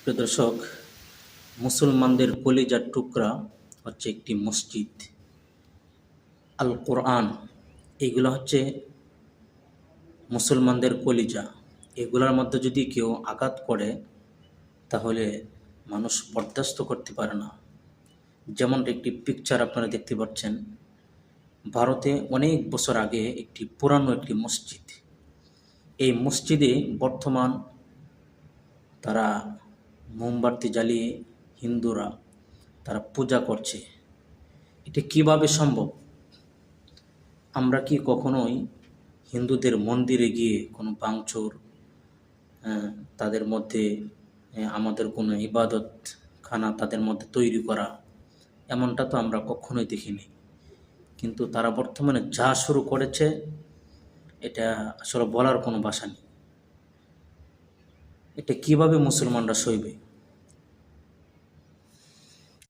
প্রিয় দর্শক, মুসলমানদের কলিজার টুকরা হচ্ছে একটি মসজিদ, আল কোরআন। এইগুলো হচ্ছে মুসলমানদের কলিজা। এগুলোর মধ্যে যদি কেউ আঘাত করে তাহলে মানুষ বরদাস্ত করতে পারে না। যেমন একটি পিকচার আপনারা দেখতে পাচ্ছেন, ভারতে অনেক বছর আগে একটি পুরানো একটি মসজিদ। এই মসজিদে বর্তমান তারা মোমবাতি জ্বালিয়ে হিন্দুরা তারা পূজা করছে। এটা কিভাবে সম্ভব? আমরা কি কখনোই হিন্দুদের মন্দিরে গিয়ে কোনো ভাঙচুর, তাদের মধ্যে আমাদের কোনো ইবাদত খানা তাদের মধ্যে তৈরি করা, এমনটা তো আমরা কখনোই দেখিনি। কিন্তু তারা বর্তমানে যা শুরু করেছে, এটা আসলে বলার কোনো ভাষা নেই। এটা কিভাবে মুসলমানরা সইবে?